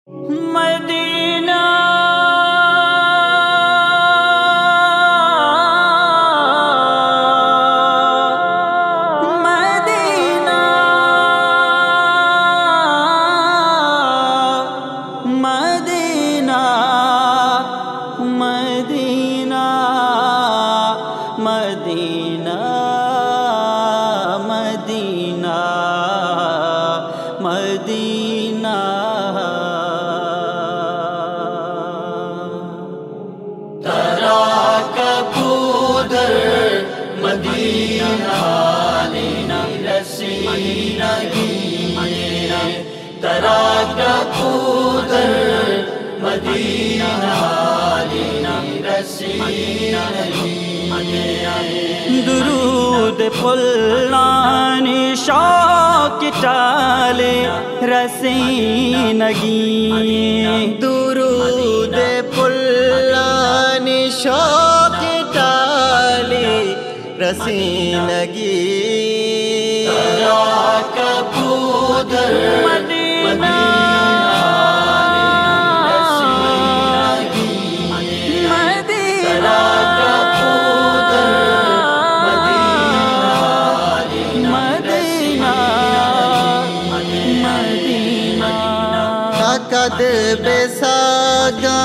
مدینہ مدینہ مدینہ مدینہ مدینہ مدینہ مدینہ مدینہ ترا کبودر مدینہ درود پلانی شوق ٹالے رسینگی درود پلانی شوق ٹالے رسینگی ترا کبودر مدینہ قد بساگا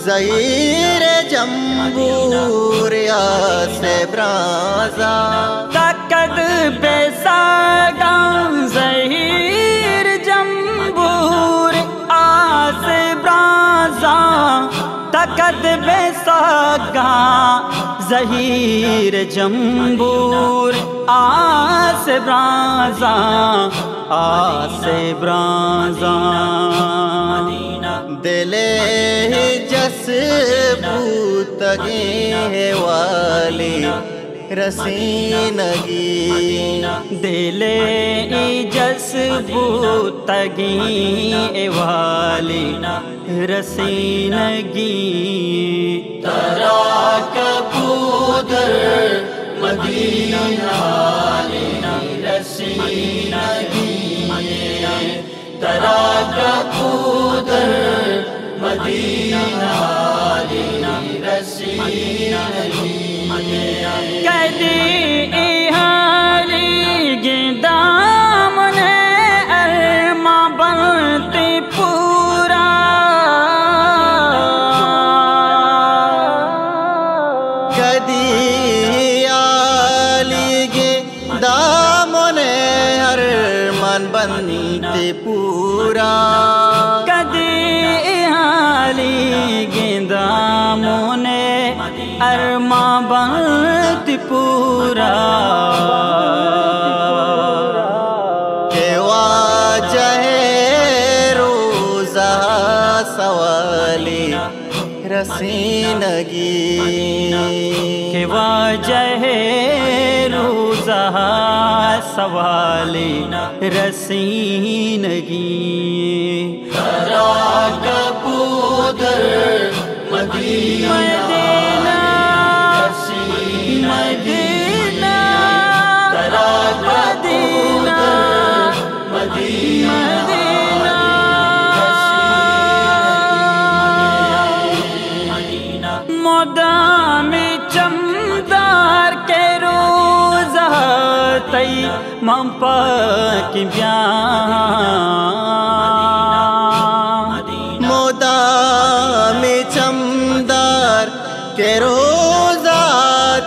زہیر جمبور سے برازا قد بساگا زہیر جمبور سے برازا قد بساگا زہیر جمبور سے برازا سے برازا دلے جس بوتگی والی رسینگی دلے جس بوتگی والی رسینگی ترا کبودر مدینہ رسینگی ترا کبودر مدینہ رسینگی کدی حالی گندام نے ارما بنتی پورا کدی آلی گندام نے ارمان بنتی پورا کدی حالی گندام نے ارما بنتی پورا کہ واجہ روزہ سوالی رسینگی کہ واجہ روزہ سوالی رسینگی ترا کبودر مدینہ مدینہ ترا کبودر مدینہ مدام چمدار کے روزہ تی ممپا کی بیان مدام چمدار کے روزہ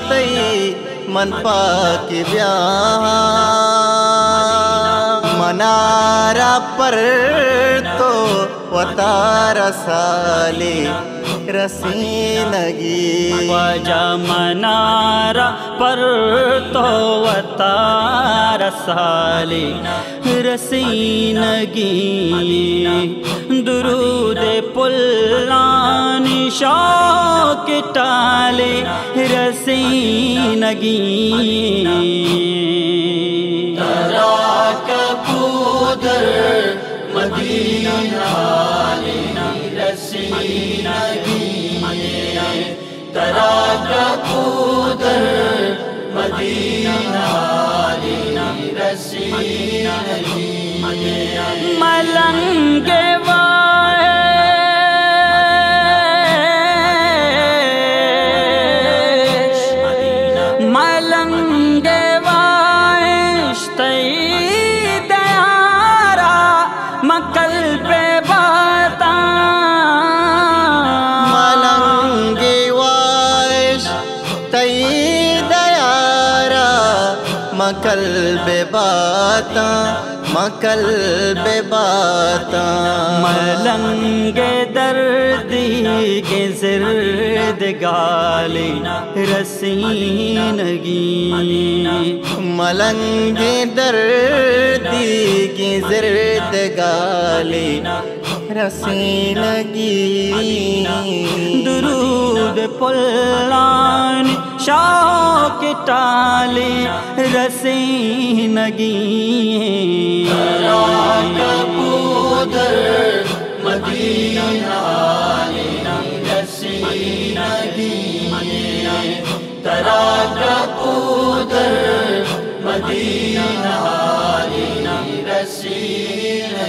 تی من پاک بیان منارہ پر تو وطار سالی رسینگی واجہ منارہ پر تو وطار سالی رسینگی درود پلانی شوق ٹالے رسینگی ترا کبودر مدینہ رسینگی ترا کبودر مدینہ رسینگی ملنگ بے باتا ملنگی وائش تئی دیارا مکل بے باتا مکل بے باتا ملنگ دردی کے زرد گالی رسینگی ملنگ دردی کی زرد گالی رسینگی درود پلان شوق ٹالی رسینگی کبودر مدینہ رسینگی ترا کبودر مدینہ رسینگی